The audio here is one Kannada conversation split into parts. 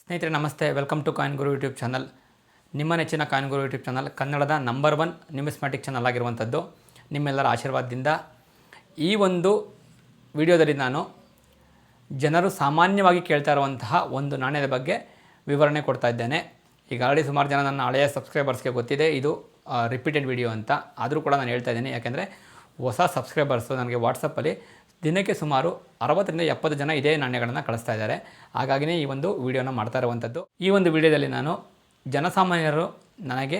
ಸ್ನೇಹಿತರೆ ನಮಸ್ತೆ, welcome to coin guru YouTube channel. ನಿಮ್ಮ ನೆಚ್ಚಿನ ಕಾಯಿನ್ ಗುರು ಯೂಟ್ಯೂಬ್ ಚಾನಲ್ ಕನ್ನಡದ ನಂಬರ್ 1 ನ್ಯೂಮಿಸ್ಮ್ಯಾಟಿಕ್ ಚಾನಲ್ ಆಗಿರುವಂಥದ್ದು. ನಿಮ್ಮೆಲ್ಲರ ಆಶೀರ್ವಾದದಿಂದ ಈ ಒಂದು ವಿಡಿಯೋದಲ್ಲಿ ನಾನು ಜನರು ಸಾಮಾನ್ಯವಾಗಿ ಕೇಳ್ತಾ ಇರುವಂತಹ ಒಂದು ನಾಣ್ಯದ ಬಗ್ಗೆ ವಿವರಣೆ ಕೊಡ್ತಾ ಇದ್ದೇನೆ. ಈಗ ಆಲ್ರೆಡಿ ಸುಮಾರು ಜನ ನನ್ನ ಹಳೆಯ ಸಬ್ಸ್ಕ್ರೈಬರ್ಸ್ಗೆ ಗೊತ್ತಿದೆ ಇದು ರಿಪೀಟೆಡ್ ವಿಡಿಯೋ ಅಂತ. ಆದರೂ ಕೂಡ ನಾನು ಹೇಳ್ತಾ ಇದ್ದೀನಿ, ಯಾಕೆಂದರೆ ಹೊಸ ಸಬ್ಸ್ಕ್ರೈಬರ್ಸು ನನಗೆ ವಾಟ್ಸಪ್ಪಲ್ಲಿ ದಿನಕ್ಕೆ ಸುಮಾರು 60ರಿಂದ 70 ಜನ ಇದೇ ನಾಣ್ಯಗಳನ್ನು ಕಳಿಸ್ತಾ ಇದ್ದಾರೆ. ಹಾಗಾಗಿಯೇ ಈ ಒಂದು ವಿಡಿಯೋನ ಮಾಡ್ತಾ ಇರುವಂಥದ್ದು. ಈ ಒಂದು ವಿಡಿಯೋದಲ್ಲಿ ನಾನು ಜನಸಾಮಾನ್ಯರು ನನಗೆ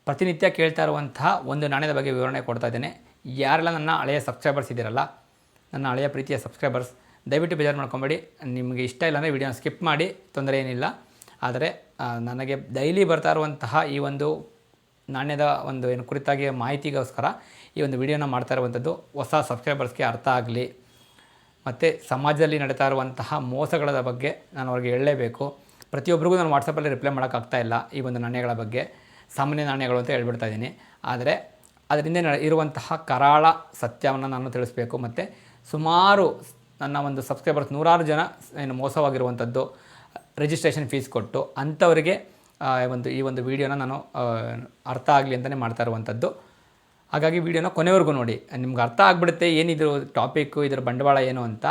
ಪ್ರತಿನಿತ್ಯ ಕೇಳ್ತಾ ಇರುವಂತಹ ಒಂದು ನಾಣ್ಯದ ಬಗ್ಗೆ ವಿವರಣೆ ಕೊಡ್ತಾ ಇದ್ದೇನೆ. ಯಾರೆಲ್ಲ ನನ್ನ ಹಳೆಯ ಸಬ್ಸ್ಕ್ರೈಬರ್ಸ್ ಇದ್ದೀರಲ್ಲ, ನನ್ನ ಹಳೆಯ ಪ್ರೀತಿಯ ಸಬ್ಸ್ಕ್ರೈಬರ್ಸ್, ದಯವಿಟ್ಟು ಬೇಜಾರು ಮಾಡ್ಕೊಂಬೇಡಿ. ನಿಮಗೆ ಇಷ್ಟ ಇಲ್ಲ ಅಂದರೆ ವಿಡಿಯೋನ ಸ್ಕಿಪ್ ಮಾಡಿ, ತೊಂದರೆ ಏನಿಲ್ಲ. ಆದರೆ ನನಗೆ ಡೈಲಿ ಬರ್ತಾ ಇರುವಂತಹ ಈ ಒಂದು ನಾಣ್ಯದ ಒಂದು ಏನು ಕುರಿತಾಗಿ ಮಾಹಿತಿಗೋಸ್ಕರ ಈ ಒಂದು ವಿಡಿಯೋನ ಮಾಡ್ತಾ ಇರುವಂಥದ್ದು. ಹೊಸ ಸಬ್ಸ್ಕ್ರೈಬರ್ಸ್ಗೆ ಅರ್ಥ ಆಗಲಿ, ಮತ್ತು ಸಮಾಜದಲ್ಲಿ ನಡೀತಾ ಇರುವಂತಹ ಮೋಸಗಳ ಬಗ್ಗೆ ನಾನು ಅವ್ರಿಗೆ ಹೇಳಲೇಬೇಕು. ಪ್ರತಿಯೊಬ್ಬರಿಗೂ ನಾನು ವಾಟ್ಸಪ್ಪಲ್ಲಿ ರಿಪ್ಲೈ ಮಾಡೋಕ್ಕಾಗ್ತಾಯಿಲ್ಲ ಈ ಒಂದು ನಾಣ್ಯಗಳ ಬಗ್ಗೆ. ಸಾಮಾನ್ಯ ನಾಣ್ಯಗಳು ಅಂತ ಹೇಳ್ಬಿಡ್ತಾ ಇದ್ದೀನಿ. ಆದರೆ ಅದರಿಂದ ಇರುವಂತಹ ಕರಾಳ ಸತ್ಯವನ್ನು ನಾನು ತಿಳಿಸ್ಬೇಕು. ಮತ್ತು ಸುಮಾರು ನನ್ನ ಒಂದು ಸಬ್ಸ್ಕ್ರೈಬರ್ಸ್ ನೂರಾರು ಜನ ಏನು ಮೋಸವಾಗಿರುವಂಥದ್ದು, ರಿಜಿಸ್ಟ್ರೇಷನ್ ಫೀಸ್ ಕೊಟ್ಟು ಅಂಥವರಿಗೆ ಈ ಒಂದು ವಿಡಿಯೋನ ನಾನು ಅರ್ಥ ಆಗಲಿ ಅಂತಲೇ ಮಾಡ್ತಾ ಇರುವಂಥದ್ದು. ಹಾಗಾಗಿ ವಿಡಿಯೋನ ಕೊನೆವರೆಗೂ ನೋಡಿ, ನಿಮ್ಗೆ ಅರ್ಥ ಆಗಿಬಿಡುತ್ತೆ ಏನಿದ್ರು ಟಾಪಿಕ್ಕು, ಇದರ ಬಂಡವಾಳ ಏನು ಅಂತ.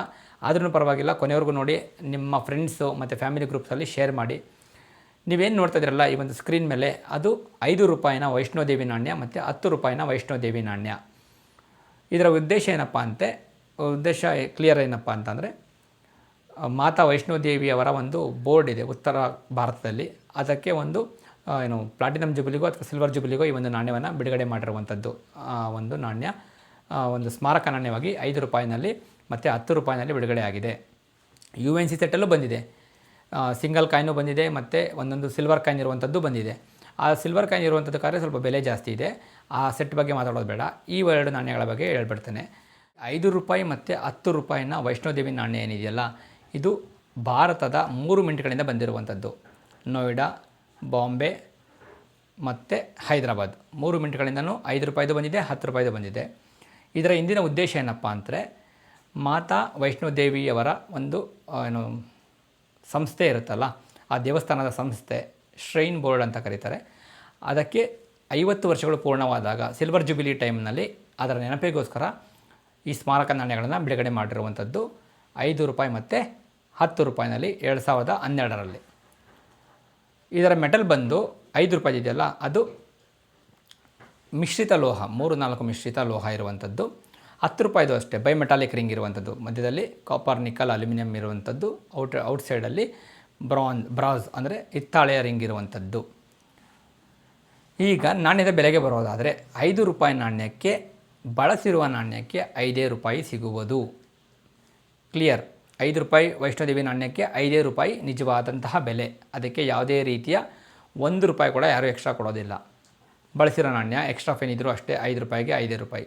ಆದ್ರೂ ಪರವಾಗಿಲ್ಲ, ಕೊನೆವರೆಗೂ ನೋಡಿ. ನಿಮ್ಮ ಫ್ರೆಂಡ್ಸು ಮತ್ತು ಫ್ಯಾಮಿಲಿ ಗ್ರೂಪ್ಸಲ್ಲಿ ಶೇರ್ ಮಾಡಿ. ನೀವೇನು ನೋಡ್ತಾ ಇದ್ದೀರಲ್ಲ ಈ ಒಂದು ಸ್ಕ್ರೀನ್ ಮೇಲೆ, ಅದು 5 ರೂಪಾಯಿನ ವೈಷ್ಣೋದೇವಿ ನಾಣ್ಯ ಮತ್ತು 10 ರೂಪಾಯಿನ ವೈಷ್ಣೋದೇವಿ ನಾಣ್ಯ. ಇದರ ಉದ್ದೇಶ ಏನಪ್ಪ ಉದ್ದೇಶ ಕ್ಲಿಯರ್ ಏನಪ್ಪ ಅಂತಂದರೆ, ಮಾತಾ ವೈಷ್ಣೋದೇವಿಯವರ ಒಂದು ಬೋರ್ಡ್ ಇದೆ ಉತ್ತರ ಭಾರತದಲ್ಲಿ. ಅದಕ್ಕೆ ಒಂದು ಏನು ಪ್ಲಾಟಿನಮ್ ಜುಬಿಲಿಗೋ ಅಥವಾ ಸಿಲ್ವರ್ ಜುಬಿಲಿಗೋ ಈ ಒಂದು ನಾಣ್ಯವನ್ನು ಬಿಡುಗಡೆ ಮಾಡಿರುವಂಥದ್ದು. ಒಂದು ನಾಣ್ಯ ಒಂದು ಸ್ಮಾರಕ ನಾಣ್ಯವಾಗಿ 5 ರೂಪಾಯಿನಲ್ಲಿ ಮತ್ತು 10 ರೂಪಾಯಿನಲ್ಲಿ ಬಿಡುಗಡೆ ಆಗಿದೆ. UNC ಸೆಟ್ಟಲ್ಲೂ ಬಂದಿದೆ, ಸಿಂಗಲ್ ಕಾಯಿನು ಬಂದಿದೆ, ಮತ್ತು ಒಂದೊಂದು ಸಿಲ್ವರ್ ಕಾಯಿನ್ ಇರುವಂಥದ್ದು ಬಂದಿದೆ. ಆ ಸಿಲ್ವರ್ ಕಾಯಿನ್ ಇರುವಂಥದ್ದಕ್ಕಾದ್ರೆ ಸ್ವಲ್ಪ ಬೆಲೆ ಜಾಸ್ತಿ ಇದೆ. ಆ ಸೆಟ್ ಬಗ್ಗೆ ಮಾತಾಡೋದು ಬೇಡ, ಈ 2 ನಾಣ್ಯಗಳ ಬಗ್ಗೆ ಹೇಳ್ಬಿಡ್ತೇನೆ. 5 ರೂಪಾಯಿ ಮತ್ತು 10 ರೂಪಾಯಿನ ವೈಷ್ಣೋದೇವಿ ನಾಣ್ಯ ಏನಿದೆಯಲ್ಲ, ಇದು ಭಾರತದ 3 ಮಿಂಟ್ಗಳಿಂದ ಬಂದಿರುವಂಥದ್ದು. ನೋಯ್ಡಾ, ಬಾಂಬೆ ಮತ್ತು ಹೈದರಾಬಾದ್ 3 ಮಿಂಟ್ಗಳಿಂದನೂ 5 ರೂಪಾಯಿದು ಬಂದಿದೆ, 10 ರೂಪಾಯಿದು ಬಂದಿದೆ. ಇದರ ಹಿಂದಿನ ಉದ್ದೇಶ ಏನಪ್ಪ ಅಂದರೆ, ಮಾತಾ ವೈಷ್ಣೋದೇವಿಯವರ ಒಂದು ಏನು ಸಂಸ್ಥೆ ಇರುತ್ತಲ್ಲ, ಆ ದೇವಸ್ಥಾನದ ಸಂಸ್ಥೆ, ಶ್ರೈನ್ ಬೋರ್ಡ್ ಅಂತ ಕರೀತಾರೆ. ಅದಕ್ಕೆ 50 ವರ್ಷಗಳು ಪೂರ್ಣವಾದಾಗ ಸಿಲ್ವರ್ ಜುಬಿಲಿ ಟೈಮ್ನಲ್ಲಿ ಅದರ ನೆನಪಿಗೋಸ್ಕರ ಈ ಸ್ಮಾರಕ ನಾಣ್ಯಗಳನ್ನು ಬಿಡುಗಡೆ ಮಾಡಿರುವಂಥದ್ದು. 5 ರೂಪಾಯಿ ಮತ್ತು 10 ರೂಪಾಯಿನಲ್ಲಿ 2012ರಲ್ಲಿ. ಇದರ ಮೆಟಲ್ ಬಂದು 5 ರೂಪಾಯಿ ಇದೆಯಲ್ಲ, ಅದು ಮಿಶ್ರಿತ ಲೋಹ, 3-4 ಮಿಶ್ರಿತ ಲೋಹ ಇರುವಂಥದ್ದು. 10 ರೂಪಾಯಿದು ಅಷ್ಟೇ ಬೈಮೆಟಾಲಿಕ್ ರಿಂಗ್ ಇರುವಂಥದ್ದು, ಮಧ್ಯದಲ್ಲಿ ಕಾಪರ್, ನಿಕ್ಕಲ್, ಅಲ್ಯೂಮಿನಿಯಂ ಇರುವಂಥದ್ದು, ಔಟ್ಸೈಡಲ್ಲಿ ಬ್ರಾಸ್ ಅಂದರೆ ಹಿತ್ತಾಳೆಯ ರಿಂಗ್ ಇರುವಂಥದ್ದು. ಈಗ ನಾಣ್ಯದ ಬೆಲೆಗೆ ಬರೋದಾದರೆ 5 ರೂಪಾಯಿ ನಾಣ್ಯಕ್ಕೆ, ಬಳಸಿರುವ ನಾಣ್ಯಕ್ಕೆ 5 ರೂಪಾಯಿ ಸಿಗುವುದು. ಕ್ಲಿಯರ್. 5 ರೂಪಾಯಿ ವೈಷ್ಣೋದೇವಿ ನಾಣ್ಯಕ್ಕೆ 5 ರೂಪಾಯಿ ನಿಜವಾದಂತಹ ಬೆಲೆ. ಅದಕ್ಕೆ ಯಾವುದೇ ರೀತಿಯ 1 ರೂಪಾಯಿ ಕೂಡ ಯಾರೂ ಎಕ್ಸ್ಟ್ರಾ ಕೊಡೋದಿಲ್ಲ. ಬಳಸಿರೋ ನಾಣ್ಯ ಎಕ್ಸ್ಟ್ರಾ ಫೈನ್ ಇದ್ದರೂ ಅಷ್ಟೇ 5 ರೂಪಾಯಿಗೆ 5 ರೂಪಾಯಿ.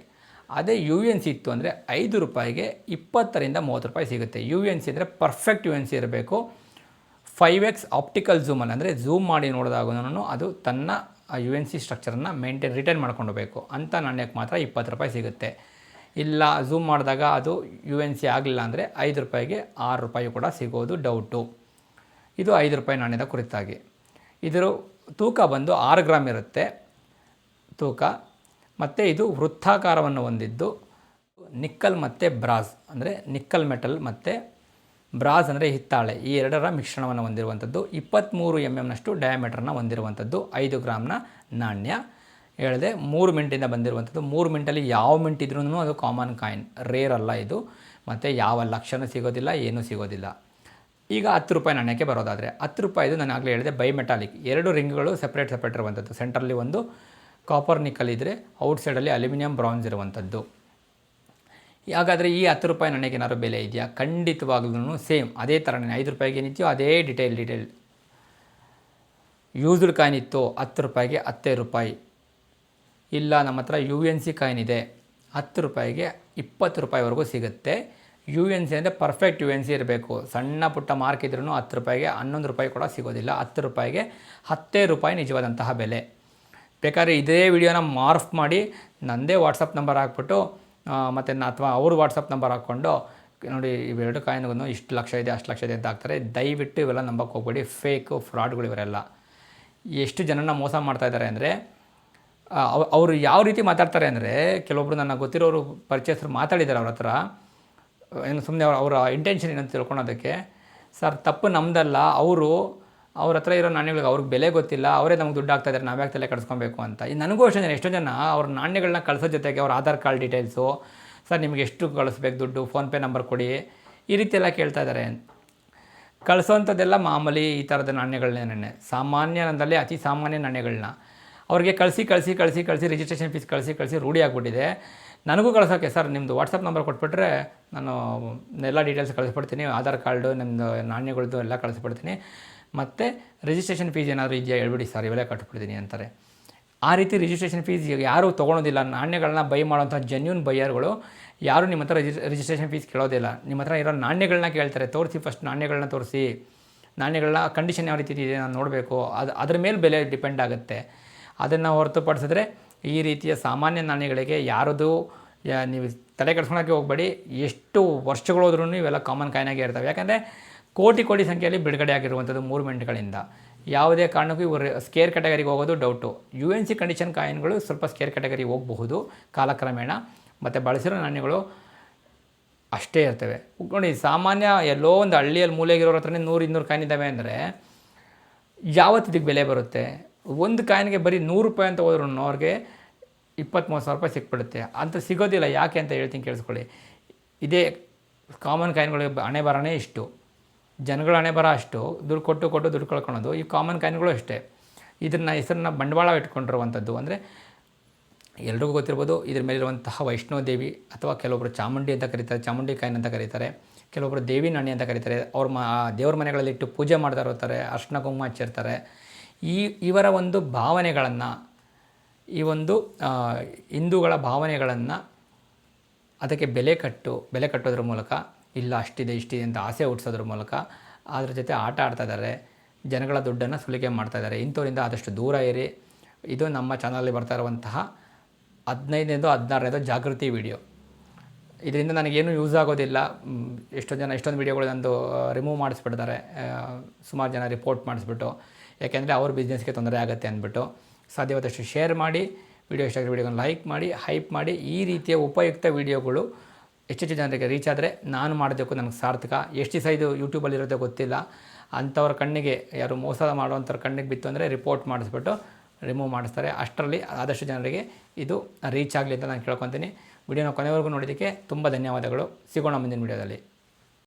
ಅದೇ UNC ಇತ್ತು ಅಂದರೆ 5 ರೂಪಾಯಿಗೆ 20ರಿಂದ 30 ರೂಪಾಯಿ ಸಿಗುತ್ತೆ. UNC ಅಂದರೆ ಪರ್ಫೆಕ್ಟ್ UNC ಇರಬೇಕು. 5x ಆಪ್ಟಿಕಲ್ ಝೂಮಲ್ಲಿ ಅಂದರೆ ಝೂಮ್ ಮಾಡಿ ನೋಡಿದಾಗೂ ಅದು ತನ್ನ UNC ಸ್ಟ್ರಕ್ಚರನ್ನು ರಿಟೈನ್ ಮಾಡ್ಕೊಂಡು ಹೋಗಬೇಕು. ಅಂಥ ನಾಣ್ಯಕ್ಕೆ ಮಾತ್ರ 20 ರೂಪಾಯಿ ಸಿಗುತ್ತೆ. ಇಲ್ಲ ಝೂಮ್ ಮಾಡಿದಾಗ ಅದು UNC ಆಗಲಿಲ್ಲ ಅಂದರೆ 5 ರೂಪಾಯಿಗೆ 6 ರೂಪಾಯಿ ಕೂಡ ಸಿಗೋದು ಡೌಟು. ಇದು 5 ರೂಪಾಯಿ ನಾಣ್ಯದ ಕುರಿತಾಗಿ. ಇದರ ತೂಕ ಬಂದು 6 ಗ್ರಾಮ್ ಇರುತ್ತೆ ತೂಕ. ಮತ್ತು ಇದು ವೃತ್ತಾಕಾರವನ್ನು ಹೊಂದಿದ್ದು, ನಿಕ್ಕಲ್ ಮತ್ತು ಬ್ರಾಸ್ ಅಂದರೆ ನಿಕ್ಕಲ್ ಮೆಟಲ್ ಮತ್ತು ಬ್ರಾಸ್ ಅಂದರೆ ಹಿತ್ತಾಳೆ, ಈ 2ರ ಮಿಶ್ರಣವನ್ನು ಹೊಂದಿರುವಂಥದ್ದು. 23 mmನಷ್ಟು ಡಯಾಮೀಟ್ರನ್ನ ಹೊಂದಿರುವಂಥದ್ದು 5 ಗ್ರಾಮ್ನ ನಾಣ್ಯ. ಹೇಳಿದೆ 3 ಮಿಂಟಿಂದ ಬಂದಿರುವಂಥದ್ದು. 3 ಮಿಂಟಲ್ಲಿ ಯಾವ ಮಿಂಟ್ ಇದ್ರೂ ಅದು ಕಾಮನ್ ಕಾಯಿನ್, ರೇರ್ ಅಲ್ಲ ಇದು. ಮತ್ತು ಯಾವ ಲಕ್ಷಣೂ ಸಿಗೋದಿಲ್ಲ, ಏನೂ ಸಿಗೋದಿಲ್ಲ. ಈಗ 10 ರೂಪಾಯಿ ನಾಣ್ಯಕ್ಕೆ ಬರೋದಾದರೆ, 10 ರೂಪಾಯಿದು ನಾನು ಆಗಲೇ ಹೇಳಿದೆ ಬೈಮೆಟಾಲಿಕ್, 2 ರಿಂಗ್ಗಳು ಸಪ್ರೇಟ್ ಇರುವಂಥದ್ದು. ಸೆಂಟ್ರಲ್ಲಿ ಒಂದು ಕಾಪರ್ ನಿಕ್ಕಲ್ ಇದ್ದರೆ, ಔಟ್ಸೈಡಲ್ಲಿ ಅಲ್ಯೂಮಿನಿಯಂ ಬ್ರಾನ್ಸ್ ಇರುವಂಥದ್ದು. ಹಾಗಾದರೆ ಈ 10 ರೂಪಾಯಿ ನಾಣ್ಯಕ್ಕೆ ಏನಾದ್ರು ಬೆಲೆ ಇದೆಯಾ? ಖಂಡಿತವಾಗ್ಲೂ ಸೇಮ್ ಅದೇ ಥರನೇ 5 ರೂಪಾಯಿಗೆ ಏನಿದೆಯೋ ಅದೇ ಡಿಟೇಲ್. ಯೂಸ್ಡ್ ಕಾಯಿನ್ ಇತ್ತು 10 ರೂಪಾಯಿಗೆ 10 ರೂಪಾಯಿ. ಇಲ್ಲ ನಮ್ಮ ಹತ್ರ UNC ಕಾಯಿನ್ ಇದೆ, 10 ರೂಪಾಯಿಗೆ 20 ರೂಪಾಯಿವರೆಗೂ ಸಿಗುತ್ತೆ. UNC ಅಂದರೆ ಪರ್ಫೆಕ್ಟ್ UNC ಇರಬೇಕು. ಸಣ್ಣ ಪುಟ್ಟ ಮಾರ್ಕ್ ಇದ್ರೂ 10 ರೂಪಾಯಿಗೆ 11 ರೂಪಾಯಿ ಕೂಡ ಸಿಗೋದಿಲ್ಲ. 10 ರೂಪಾಯಿಗೆ 10 ರೂಪಾಯಿ ನಿಜವಾದಂತಹ ಬೆಲೆ. ಬೇಕಾದ್ರೆ ಇದೇ ವಿಡಿಯೋನ ಮಾರ್ಫ್ ಮಾಡಿ ನನ್ನದೇ ವಾಟ್ಸಪ್ ನಂಬರ್ ಹಾಕ್ಬಿಟ್ಟು ಮತ್ತು ಅಥವಾ ಅವ್ರ ವಾಟ್ಸಪ್ ನಂಬರ್ ಹಾಕ್ಕೊಂಡು ನೋಡಿ ಇವೆರಡು ಕಾಯಿನ್ಗೂ ಇಷ್ಟು ಲಕ್ಷ ಇದೆ ಅಷ್ಟು ಲಕ್ಷ ಇದೆ ಅಂತ ಹಾಕ್ತಾರೆ. ದಯವಿಟ್ಟು ಇವೆಲ್ಲ ನಂಬಕ್ಕೆ ಹೋಗ್ಬೇಡಿ, ಫೇಕು ಫ್ರಾಡ್ಗಳು ಇವರೆಲ್ಲ. ಎಷ್ಟು ಜನನ ಮೋಸ ಮಾಡ್ತಾಯಿದ್ದಾರೆ ಅಂದರೆ ಅವರು ಯಾವ ರೀತಿ ಮಾತಾಡ್ತಾರೆ ಅಂದರೆ, ಕೆಲವೊಬ್ರು ನನ್ನ ಗೊತ್ತಿರೋರು ಪರ್ಚೇಸರು ಮಾತಾಡಿದ್ದಾರೆ ಅವ್ರ ಹತ್ರ. ಏನು ಸುಮ್ಮನೆ ಅವರ ಇಂಟೆನ್ಷನ್ ಏನಂತ ತಿಳ್ಕೊಳೋದಕ್ಕೆ, ಸರ್ ತಪ್ಪು ನಮ್ಮದಲ್ಲ, ಅವ್ರ ಹತ್ರ ಇರೋ ನಾಣ್ಯಗಳಿಗೆ ಅವ್ರಿಗೆ ಬೆಲೆ ಗೊತ್ತಿಲ್ಲ, ಅವರೇ ನಮ್ಗೆ ದುಡ್ಡು ಹಾಕ್ತಾಯಿದ್ದಾರೆ, ನಾವ್ಯಾಕೆ ತಲೆ ಕಟ್ಸ್ಕೊಬೇಕು ಅಂತ. ನನಗೂ ಅಷ್ಟೇ ಜನ, ಎಷ್ಟೋ ಜನ ಅವ್ರ ನಾಣ್ಯಗಳನ್ನ ಕಳಿಸೋ ಜೊತೆಗೆ ಅವ್ರ ಆಧಾರ್ ಕಾರ್ಡ್ ಡೀಟೇಲ್ಸು, ಸರ್ ನಿಮಗೆ ಎಷ್ಟು ಕಳಿಸ್ಬೇಕು ದುಡ್ಡು, ಫೋನ್ಪೇ ನಂಬರ್ ಕೊಡಿ, ಈ ರೀತಿ ಎಲ್ಲ ಕೇಳ್ತಾ ಇದ್ದಾರೆ. ಕಳಿಸೋವಂಥದ್ದೆಲ್ಲ ಮಾಮೂಲಿ ಈ ಥರದ ನಾಣ್ಯಗಳನ್ನೇ, ಸಾಮಾನ್ಯದಲ್ಲಿ ಅತಿ ಸಾಮಾನ್ಯ ನಾಣ್ಯಗಳನ್ನ ಅವ್ರಿಗೆ ಕಳಿಸಿ ರಿಜಿಸ್ಟ್ರೇಷನ್ ಫೀಸ್ ಕಳಿಸಿ ರೂಢಿ ಆಗಿಬಿಟ್ಟಿದೆ. ನನಗೂ ಕಳ್ಸೋಕ್ಕೆ, ಸರ್ ನಿಮ್ಮದು ವಾಟ್ಸಪ್ ನಂಬರ್ ಕೊಟ್ಬಿಟ್ರೆ ನಾನು ಎಲ್ಲ ಡೀಟೇಲ್ಸ್ ಕಳಿಸ್ಬಿಡ್ತೀನಿ, ಆಧಾರ್ ಕಾರ್ಡು ನಿಮ್ಮದು ನಾಣ್ಯಗಳದ್ದು ಎಲ್ಲ ಕಳಿಸ್ಬಿಡ್ತೀನಿ, ಮತ್ತು ರಿಜಿಸ್ಟ್ರೇಷನ್ ಫೀಸ್ ಏನಾದರೂ ಇದೆಯಾ ಹೇಳ್ಬಿಡಿ ಸರ್, ಇವೆಲ್ಲ ಕಟ್ಬಿಡ್ತೀನಿ ಅಂತಾರೆ. ಆ ರೀತಿ ರಿಜಿಸ್ಟ್ರೇಷನ್ ಫೀಸ್ ಯಾರೂ ತೊಗೊಳೋದಿಲ್ಲ. ನಾಣ್ಯಗಳನ್ನ ಬೈ ಮಾಡೋಂಥ ಜೆನ್ಯೂನ್ ಬೈಯರ್ಗಳು ಯಾರೂ ನಿಮ್ಮ ಹತ್ರ ರಿಜಿಸ್ಟ್ರೇಷನ್ ಫೀಸ್ ಕೇಳೋದಿಲ್ಲ. ನಿಮ್ಮ ಹತ್ರ ಇರೋ ನಾಣ್ಯಗಳನ್ನ ಕೇಳ್ತಾರೆ, ತೋರಿಸಿ ಫಸ್ಟ್ ನಾಣ್ಯಗಳನ್ನ ತೋರಿಸಿ, ನಾಣ್ಯಗಳನ್ನ ಕಂಡೀಷನ್ ಯಾವ ರೀತಿ ಇದೆ ನಾನು ನೋಡಬೇಕು, ಅದ್ರ ಮೇಲೆ ಬೆಲೆ ಡಿಪೆಂಡ್ ಆಗುತ್ತೆ. ಅದನ್ನು ಹೊರತುಪಡಿಸಿದ್ರೆ ಈ ರೀತಿಯ ಸಾಮಾನ್ಯ ನಾಣ್ಯಗಳಿಗೆ ಯಾರದು ನೀವು ತಲೆ ಕೆಡ್ಸ್ಕೊಳಕ್ಕೆ ಹೋಗಬೇಡಿ. ಎಷ್ಟು ವರ್ಷಗಳೋದ್ರೂ ಇವೆಲ್ಲ ಕಾಮನ್ ಕಾಯಿನಾಗೆ ಇರ್ತವೆ. ಯಾಕಂದರೆ ಕೋಟಿ ಸಂಖ್ಯೆಯಲ್ಲಿ ಬಿಡುಗಡೆ ಆಗಿರುವಂಥದ್ದು ಮೂವ್ಮೆಂಟ್ಗಳಿಂದ. ಯಾವುದೇ ಕಾರಣಕ್ಕೂ ಇವರು ಸ್ಕೇರ್ ಕ್ಯಾಟಗರಿಗೆ ಹೋಗೋದು ಡೌಟು. UNC ಕಂಡೀಷನ್ ಕಾಯಿನ್ಗಳು ಸ್ವಲ್ಪ ಸ್ಕೇರ್ ಕ್ಯಾಟಗರಿಗೆ ಹೋಗಬಹುದು ಕಾಲಕ್ರಮೇಣ, ಮತ್ತು ಬಳಸಿರೋ ನಾಣ್ಯಗಳು ಅಷ್ಟೇ ಇರ್ತವೆ. ನೋಡಿ, ಸಾಮಾನ್ಯ ಎಲ್ಲೋ ಒಂದು ಹಳ್ಳಿಯಲ್ಲಿ ಮೂಲೆಗಿರೋರ ಹತ್ರನೇ 100-200 ಕಾಯಿನ್ ಇದ್ದಾವೆ ಅಂದರೆ ಯಾವತ್ತು ಇದಕ್ಕೆ ಬೆಲೆ ಬರುತ್ತೆ? ಒಂದು ಕಾಯಿನ್ಗೆ ಬರೀ 100 ರೂಪಾಯಿ ಅಂತ ಹೋದ್ರೂ ಅವ್ರಿಗೆ 20-30 ಸಾವಿರ ರೂಪಾಯಿ ಸಿಕ್ಬಿಡುತ್ತೆ. ಅಂತ ಸಿಗೋದಿಲ್ಲ. ಯಾಕೆ ಅಂತ ಹೇಳ್ತೀನಿ, ಕೇಳಿಸ್ಕೊಳ್ಳಿ. ಇದೇ ಕಾಮನ್ ಕಾಯಿನ್ಗಳಿಗೆ ಹಣೆ ಬರನೇ ಇಷ್ಟು, ಜನಗಳ ಹಣೆ ಬರ ಅಷ್ಟು, ದುಡ್ಡು ಕೊಟ್ಟು ದುಡ್ಡು ಕಳ್ಕೊಳೋದು. ಈ ಕಾಮನ್ ಕಾಯಿನ್ಗಳು ಅಷ್ಟೇ. ಹೆಸರನ್ನ ಬಂಡವಾಳ ಇಟ್ಕೊಂಡಿರುವಂಥದ್ದು. ಅಂದರೆ ಎಲ್ರಿಗೂ ಗೊತ್ತಿರ್ಬೋದು, ಇದ್ರ ಮೇಲಿರುವಂತಹ ವೈಷ್ಣೋದೇವಿ ಅಥವಾ ಕೆಲವೊಬ್ಬರು ಚಾಮುಂಡಿ ಅಂತ ಕರೀತಾರೆ, ಚಾಮುಂಡಿ ಕಾಯಿನ್ ಅಂತ ಕರೀತಾರೆ, ಕೆಲವೊಬ್ಬರು ದೇವಿ ನಾಣ್ಯ ಅಂತ ಕರೀತಾರೆ. ಅವ್ರ ದೇವ್ರ ಮನೆಗಳಲ್ಲಿ ಇಟ್ಟು ಪೂಜೆ ಮಾಡ್ತಾ ಇರ್ತಾರೆ, ಅರ್ಶಿನ ಕುಂಕುಮ ಹಚ್ಚಿರ್ತಾರೆ. ಇವರ ಒಂದು ಭಾವನೆಗಳನ್ನು, ಈ ಒಂದು ಹಿಂದೂಗಳ ಭಾವನೆಗಳನ್ನು ಅದಕ್ಕೆ ಬೆಲೆ ಕಟ್ಟೋದ್ರ ಮೂಲಕ, ಇಲ್ಲ ಅಷ್ಟಿದೆ ಇಷ್ಟಿದೆ ಅಂತ ಆಸೆ ಹುಟ್ಟಿಸೋದ್ರ ಮೂಲಕ ಅದ್ರ ಜೊತೆ ಆಟ ಆಡ್ತಾಯಿದ್ದಾರೆ. ಜನಗಳ ದುಡ್ಡನ್ನು ಸುಲಿಗೆ ಮಾಡ್ತಾಯಿದ್ದಾರೆ. ಇಂಥವರಿಂದ ಆದಷ್ಟು ದೂರ ಇರಿ. ಇದು ನಮ್ಮ ಚಾನಲಲ್ಲಿ ಬರ್ತಾ ಇರುವಂತಹ 15ನೇದು 16ನೇದು ಜಾಗೃತಿ ವಿಡಿಯೋ. ಇದರಿಂದ ನನಗೇನು ಯೂಸ್ ಆಗೋದಿಲ್ಲ. ಎಷ್ಟೊಂದು ವೀಡಿಯೋಗಳು ನಂದು ರಿಮೂವ್ ಮಾಡಿಸ್ಬಿಡ್ತಾರೆ, ಸುಮಾರು ಜನ ರಿಪೋರ್ಟ್ ಮಾಡಿಸ್ಬಿಟ್ಟು, ಯಾಕೆಂದರೆ ಅವ್ರ ಬಿಸ್ನೆಸ್ಗೆ ತೊಂದರೆ ಆಗುತ್ತೆ ಅಂದ್ಬಿಟ್ಟು. ಸಾಧ್ಯವಾದಷ್ಟು ಶೇರ್ ಮಾಡಿ, ವಿಡಿಯೋ ಇಷ್ಟ ಆಗಿರೋ ವಿಡಿಯೋನ ಲೈಕ್ ಮಾಡಿ, ಹೈಪ್ ಮಾಡಿ. ಈ ರೀತಿಯ ಉಪಯುಕ್ತ ವಿಡಿಯೋಗಳು ಹೆಚ್ಚೆಚ್ಚು ಜನರಿಗೆ ರೀಚ್ ಆದರೆ ನಾನು ಮಾಡೋದಕ್ಕೂ ನನಗೆ ಸಾರ್ಥಕ. ಎಷ್ಟು ದಿವಸ ಇದು ಯೂಟ್ಯೂಬಲ್ಲಿರೋದೇ ಗೊತ್ತಿಲ್ಲ. ಅಂಥವ್ರ ಕಣ್ಣಿಗೆ, ಯಾರು ಮೋಸ ಮಾಡುವಂಥವ್ರ ಕಣ್ಣಿಗೆ ಬಿತ್ತು ಅಂದರೆ ರಿಪೋರ್ಟ್ ಮಾಡಿಸ್ಬಿಟ್ಟು ರಿಮೂವ್ ಮಾಡಿಸ್ತಾರೆ. ಅಷ್ಟರಲ್ಲಿ ಆದಷ್ಟು ಜನರಿಗೆ ಇದು ರೀಚ್ ಆಗಲಿ ಅಂತ ನಾನು ಕೇಳ್ಕೊತೀನಿ. ವಿಡಿಯೋನ ಕೊನೆವರೆಗೂ ನೋಡೋದಕ್ಕೆ ತುಂಬ ಧನ್ಯವಾದಗಳು. ಸಿಗೋಣ ಮುಂದಿನ ವಿಡಿಯೋದಲ್ಲಿ.